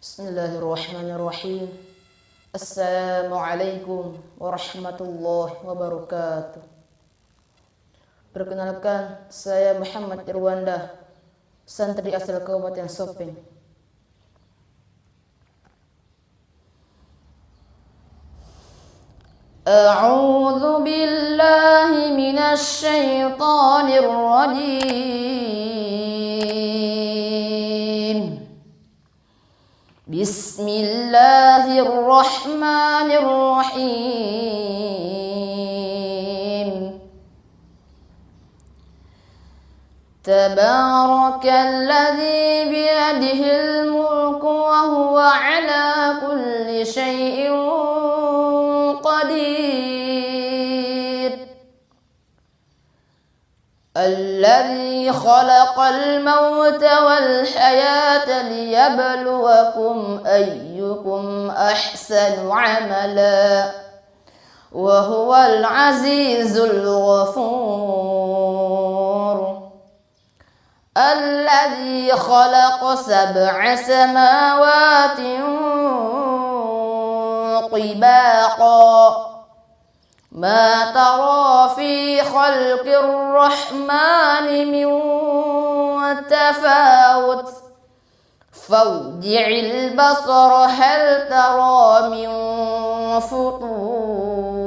Bismillahirrahmanirrahim. Assalamualaikum warahmatullahi wabarakatuh. Perkenalkan, saya Muhammad Irwanda, santri asal Kabupaten Sopeng. A'udzu billahi minasy syaithanir rajim. Bismillahirrahmanirrahim. Tabarakalladzi biyadihil mulku wa huwa ala kulli syai'in qadir. الذي خلق الموت والحياة ليبلوكم أيكم أحسن عملا وهو العزيز الغفور. الذي خلق 7 سماوات طباقا ما ترى في خلق الرحمن من تفاوت فارجع البصر هل ترى من فطور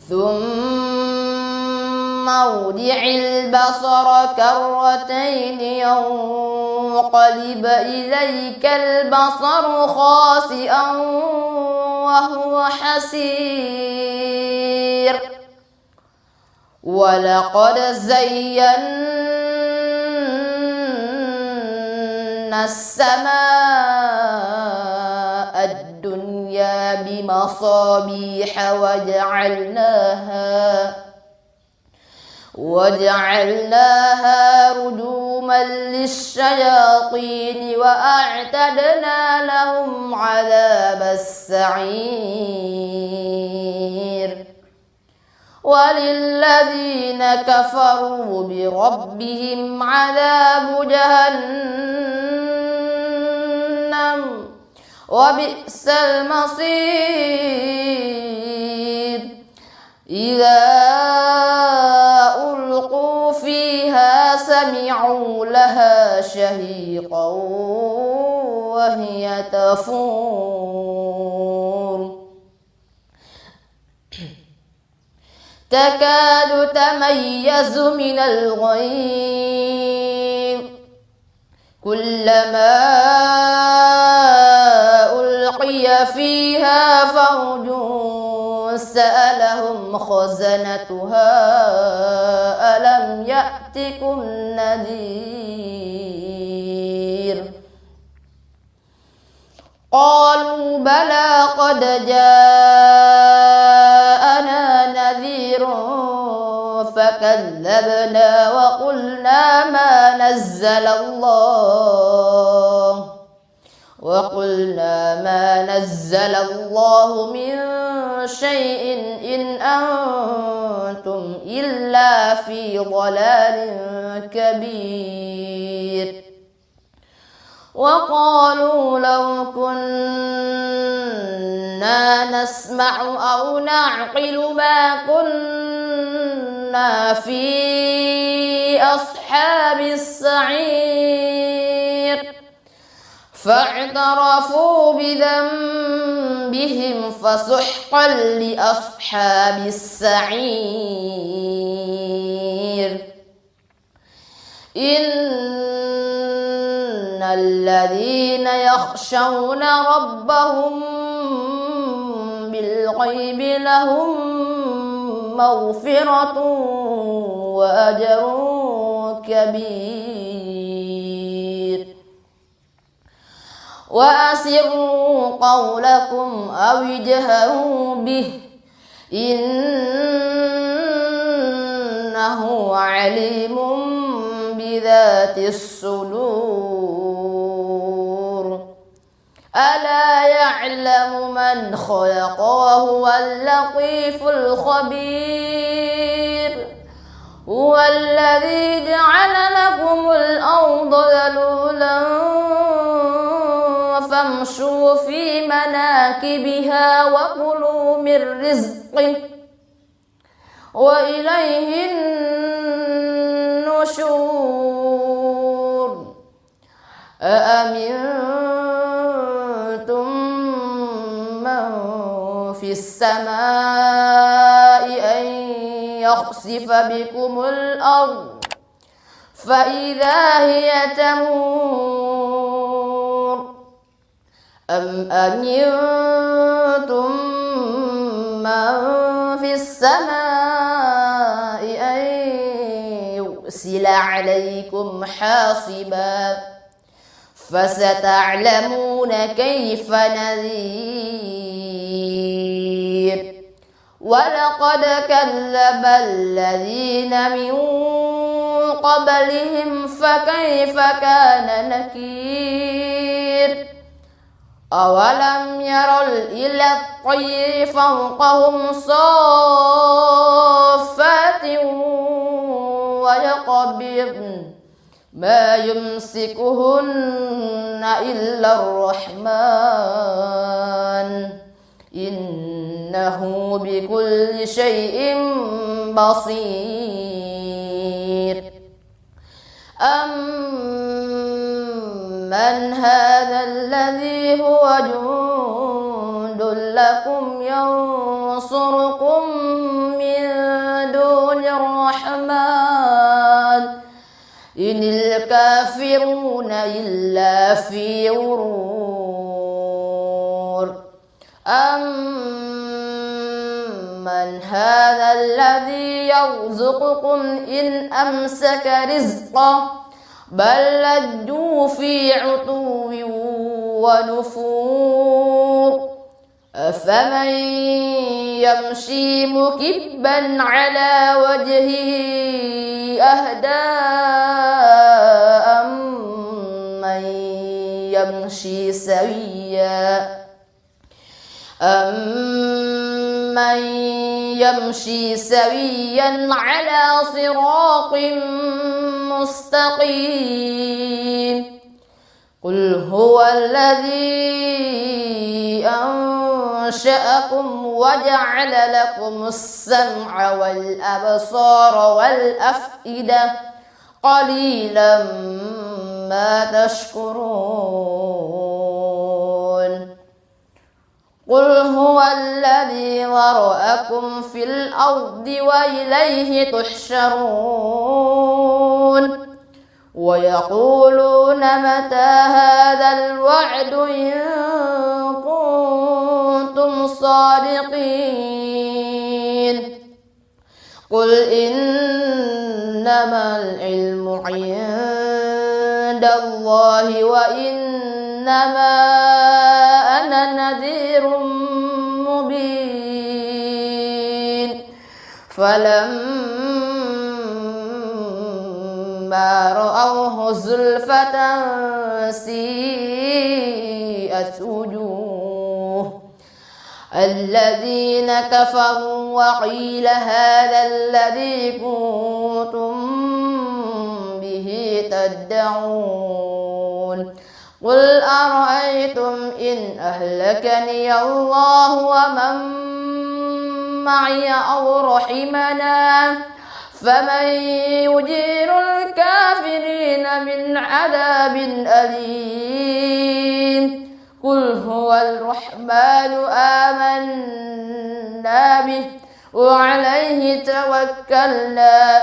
ثم ارجع البصر كرتين ينقلب إليك البصر خاسئا وهو حسير. ولقد زينا السماء الدنيا بمصابيح وجعلناها رجوما للشياطين وأعتدنا لهم عذاب السعير. وللذين كفروا بربهم عذاب جهنم وبئس المصير. إذا ألقوا فيها سمعوا لها شهيقا وهي تفور تكاد تميز من الغيظ كلما ألقي فيها فوج سألهم خزنتها ألم يأتكم نذير قالوا بلى قد جاءنا نذير فكذبنا وقلنا ما نزل الله من شيء إن أنتم إلا في ضلال كبير. وقالوا لو كنا نسمع أو نعقل ما كنا في أصحاب السعير. فاعترفوا بذنبهم فسحقا لأصحاب السعير. إن الذين يخشون ربهم بالغيب لهم مغفرة وأجر كبير. وأسروا قولكم أو اجهروا به إنه عليم بذات الصدور. ألا يعلم من خلق وهو اللطيف الخبير. هو الذي جعل لكم الأرض ذلولا وامشوا في مناكبها وكلوا من رزقه وإليه النشور أأمنتم من في السماء أن يخسف بكم الأرض فإذا هي تمور أم أمنتم من في السماء أن يرسل عليكم حاصبا فستعلمون كيف نذير ولقد كذب الذين من قبلهم فكيف كان نكير أولم يروا إلى الطير فوقهم صافات ويقبضن ما يمسكهن إلا الرحمن إنه بكل شيء بصير أمن هذا الذي هو جند لكم ينصركم من دون الرحمن إن الكافرون إلا في غرور أمن هذا الذي يرزقكم إن أمسك رزقه بل لجوا في عتو ونفور أفمن يمشي مكبا على وجهه أهدى أمن يمشي سويا على صراط مستقيم قل هو الذي أنشأكم وجعل لكم السمع والأبصار والأفئدة قليلا ما تشكرون قل هو الذي ذرأكم في الأرض وإليه تحشرون ويقولون متى هذا الوعد إن كنتم صادقين قل إنما العلم عند الله وإنما أنا نذير مبين فلما رأوه زلفة سيئت وجوه الذين كفروا وقيل هذا الذي كنتم به تدعون قل أرأيتم إن أهلكني الله ومن معي أو رحمنا فمن يجير الكافرين من عذاب أليم قل هو الرحمن آمنا به وعليه توكلنا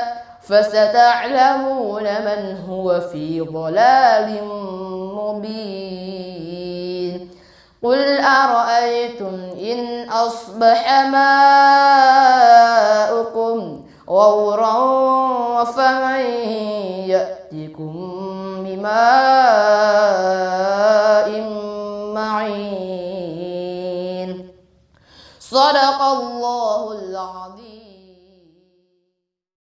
فستعلمون من هو في ضلال مبين قل أرأيتم إن أصبح ماؤكم غورا فمن يأتكم بماء